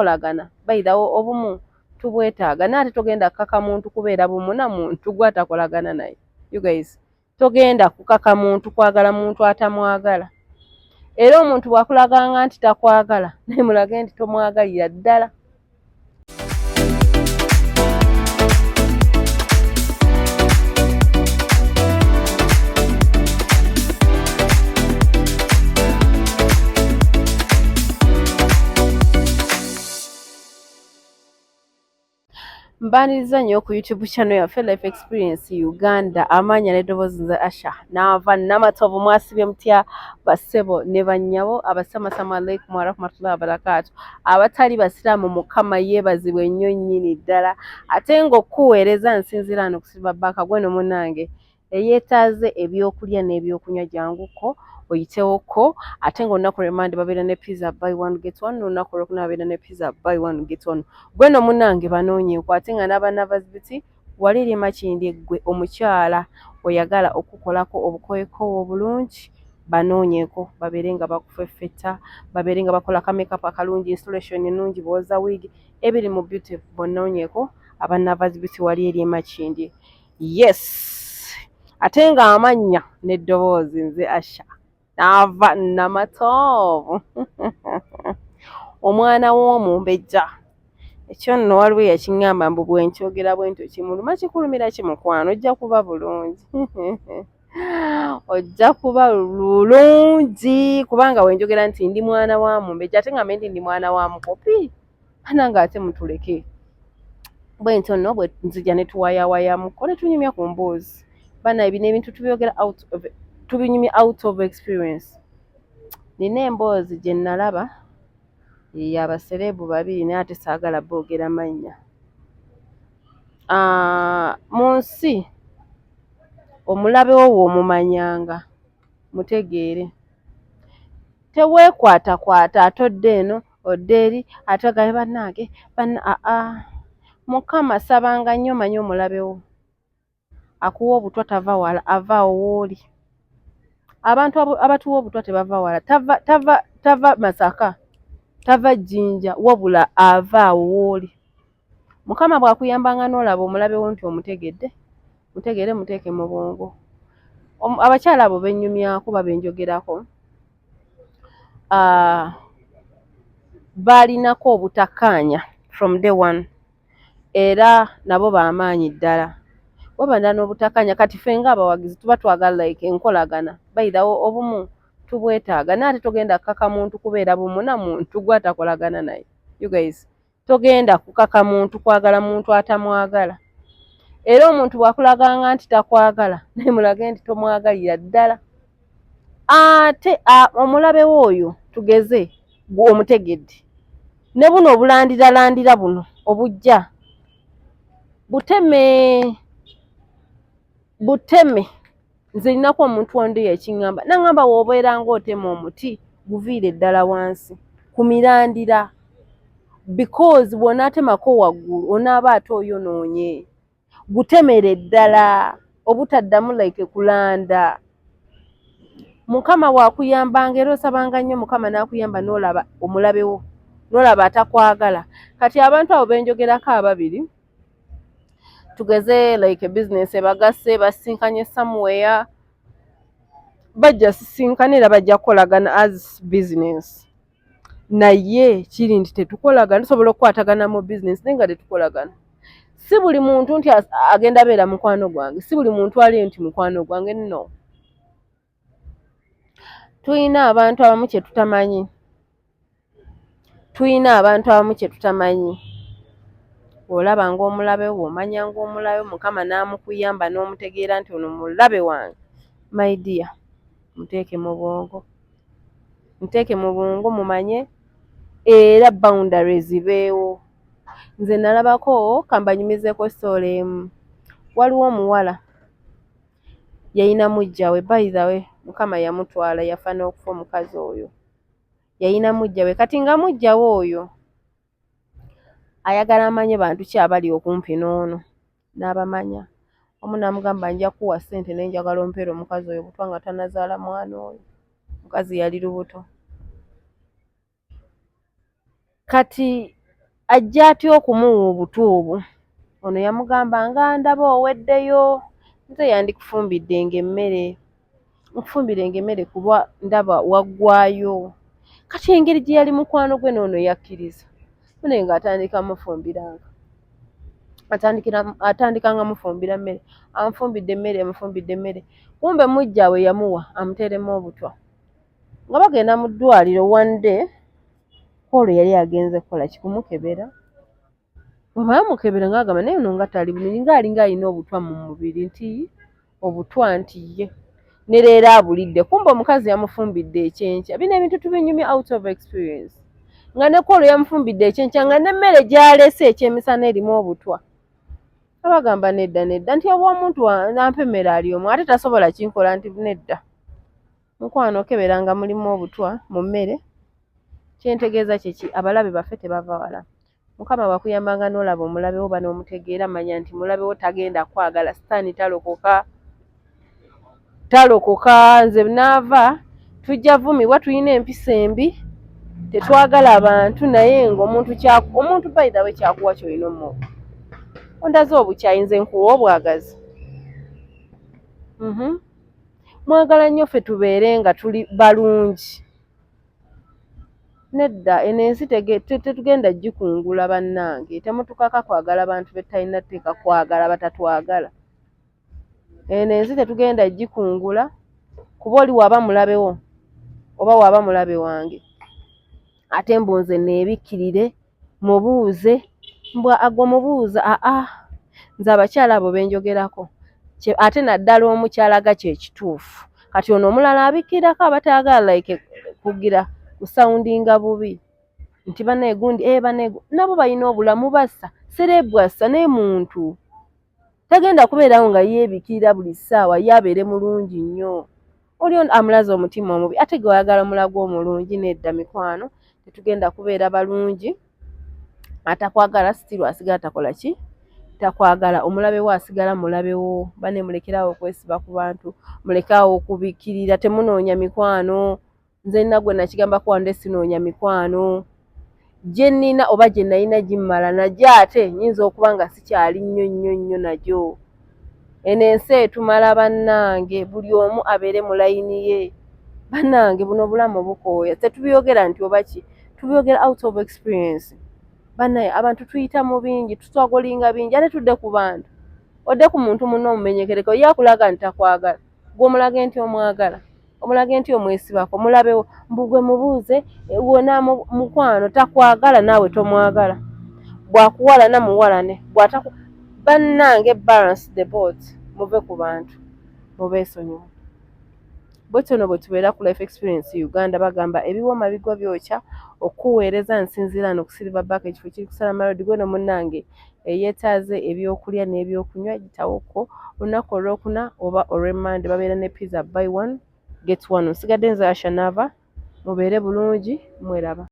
kolagana baida obumu tubwetaaga nate togenda kukaka muntu kubeera bumu na muntu gwatakolagana naye. You guys, togenda kukaka muntu kwagala muntu atamwagala. Era omuntu bwakulaganga nti takwagala naye mulage nti tomwagalira ddala. Mbaniriza nnyo ku YouTube channel yaffe Life Experience Uganda. Amaanya n'eddoboozi nze Asha naava Namatovu. Mwasibye mutya bassebo ne bannyabo? Assalamu alaikum wa rahmatullahi wa barakatuh. Abatali basiraamu Mukama yeebazibwe nnyo nnyini ddala, ate ng'okuweereza nsinzira wano kusiba bbaka gweno munnange eyeetaaze ebyokulya n'ebyokunywa janguko oyitewoko. Ate ng'olunaku lw'Emande babeera ne pizza buy one get one, n'olunaku olwokuna babeera ne pizza buy one get one. Gweno munnange banoonyeeko, ate nga n'abannabazibiti wali eri Makindye ggwe omukyala oyagala okukolako obukowekowe obulungi banoonyeeko, babeere nga bakufeffetta, babeere nga bakola kamekapa akalungi, installation ennungi, booza wiigi, ebiri mu beauty bonoonyeeko abannabazibiti wali eri Makindye. Yes, ate nga amannya n'eddoboozi nze Asha naava Namatovu. Omwana w'omumbejja. Ekyo nno waliwo yakiŋŋamba mbu bwe nkyogera bwentyo kimuluma kikulumira kimukwano, ojja kuba bulungi. Ojja kuba bulungi kubanga wenjogera nti ndi mwana wa mumbejja ate nga mbendi ndi mwana wa mukopi, ananga ate mutuleke. Bwentyo nno bwe nzija ne tuwayawayamuko ne tunyumya ku mbuuzi. Bana ebino ebintu tubinyumya out of experience. Nina emboozi gye nalaba abaserebu babiri naye ate saagala boogera mannya. Mu nsi omulabe wo omumanyanga mutegeere. Teweekwatakwata atodde eno odde eri ate gabe bannange Mukama sabanga nnyo manyi omulabe wo. Akuwa obutwa tava wala, ava wooli. Abantu abatuwa obutwa tebava wala, tava Masaka, tava Jinja, wabula ava wooli. Mukama bwakuyambanga n'olaba omulabe wo nti omutegedde, mutegeere muteeke mu bwongo. Abakyala abo bennyumyako babenjogerako baalinako obutakkaanya from day one, era nabo b'amaanyi ddala. Wabanda n'obutakkaanya kati ffe ng'abawagizi tuba twagala like enkolagana baida obumu tubwetaaga nate togenda kukaka muntu kubeera bumu na muntu gwatakolagana naye. You guys, togenda kukaka muntu kwagala muntu atamwagala. Era omuntu bwakulaganga nti takwagala naye mulage nti tomwagalira ddala. Ate omulabe w'oyo tugeze omutegedde ne buno obulandiralandira buno obujja buteme. Nze ninaku omuntu ondi yakiŋŋamba naŋŋamba w'obeera ng'otema omuti guviire ddala wansi ku mirandira, because bw'onaatemako waggulu onaaba ate oyonoonye. Gutemere ddala obutaddamu like kulanda. Mukama bw'akuyambanga era osabanga nnyo Mukama n'akuyamba n'olaba omulabe wo, n'olaba atakwagala. Kati abantu abo benjogerako ababiri tugeze like business ebagasse basinkanye somewhere, bajja sisinkana era bajja kukolagana as business. Naye kiri nti tetukolagana, tusobola okukwatagana mu business naye nga tetukolagana. Si buli muntu nti agenda beera mukwano gwange, si buli muntu ali nti mukwano gwange, no. Tuyina abantu abamu kye tutamanyi. Olaba ng'omulabe wo, omanya ng'omulabe Mukama n'amukuyamba n'omutegeera nti ono mulabe wange. My dear, muteeke mu bwongo mumanye era boundaries zibeewo. Nze nalabako kambanyumizeeko story emu. Waliwo omuwala yayina mujja we, by the way Mukama yamutwala, yafa n'okufa omukazi oyo. Yayina mujja we, kati nga mujja we oyo ayagala amanye bantu ki abali okumpi n'ono, n'abamanya. Omu n'amugamba nja kuwa ssente naye njagala ompeere omukazi oyo butwa nga tanazaala mwana oyo. Mukazi yali lubuto. Kati ajja atya okumuwa obutuubu. Ono yamugamba nga ndaba oweddeyo, nze yandikufumbiddenge emmere, nkufumbirenga emmere kuba ndaba waggwayo. Kati engeri gye yali mukwano gwe n'ono yakkiriza, naye ng'atandika mufumbiranga, atandikanga mufumbira mmere, amufumbidde emmere, kumbe mujja we yamuwa amuteeremu obutwa. Nga bagenda mu ddwaliro one day, Paul yali agenze kukola kikumukebera. Bwamala mukebera ng'agamba naye ono nga tali bulungi, ng'alinga alina obutwa mu mubiri, nti obutwa nti ye ne leero abulidde. Kumbe omukazi yamufumbidde ekyenkya. Bino ebintu tubinyumya out of experience. Nga ne Paul yamufumbidde ekyenkya nga n'emmere gy'alese ekyemisana erimu obutwa. Abagamba nedda nti oba omuntu nampa emmere ali omu ate tasobola kinkola, nti nedda. Mukwano okeberanga mulimu obutwa mu mmere. Kyentegeeza kiki? Abalabe baffe tebava wala. Mukama bwakuyambanga n'olaba omulabe wo banoomutegeera, manya nti mulabe wo tagenda kwagala. Sitaani talokoka. Nze naava tujja vumibwa, tulina empisa embi, tetwagala abantu, naye ng'omuntu by the way kyakuwa kyolina omuwa. Ondaze obukyayi, nze nkuwa obwagazi. Mwagala nnyo ffe tubeere nga tuli balungi. Nedda eno ensi tetugenda gikungula bannange. Temutukaka kwagala bantu betalina tteeka kwagala batatwagala. Eno ensi tetugenda gikungula kuba oli waba mulabe wo oba waba mulabe wange. Ate mbunze neebikkirire mubuuze mbwa agwo mubuuza nze abakyala abo benjogerako. Ate naddala omukyalaga kye kituufu. Kati ono omulala abikkirirako abataagala like kugira kusawundinga bubi nti bannaye gundi nabo balina obulamu bassa, serebwassa naye muntu tagenda kubeerawo nga yeebikirira buli ssaawa ye abeere mulungi nnyo. Oli amulaza omutima omubi ate gwe wayagala omulago omulungi. Nedda mikwano, tetugenda kubeera balungi. Atakwagala sitiru asigala takola ki? Takwagala. Omulabe wo asigala mulabe wo. Banne mulekerawo okwesiba ku bantu, mulekaawo okubikkirira, temunoonya mikwano. Nze nagwe nakigamba ko wande sinoonya mikwano. Gye nnina oba gye nalina gimmala, najyo ate nnyinza okuba nga sikyali nnyo nagyo. Eno ensi etumala bannange, buli omu abeere mu layini ye. Bannange buno obulamu bukooya. Tetubyogera nti oba ki, tubyogera out of experience. Bannaye abantu tuyita mu bingi, tutwagolinga bingi, ate tudde ku bantu. Odde ku muntu munno omumenyekereko, ye akulaga nti takwagala. Gwe omulage nti omwagala, omulage nti omwesibako, mulabewo. Mbugwe mubuuze wona mukwano takwagala naawe tomwagala. Bwakuwalana muwalane. Bannange balance the boat. Muve ku bantu, mubeesonyiwe. Bwetono bwe tubeera ku life experience Uganda bagamba ebiwooma bigwa byokya. Okuweereza nsinziira n'okusiriva bbaka ekifo kiri kusala malodi. Gwe no munnange eyeetaaze ebyokulya n'ebyokunywa gitawoko olunaku olwokuna oba olw'Emmande babeera ne pizza buy one get one. Nsigadde nze Asha Nava, mubeere bulungi, mweraba.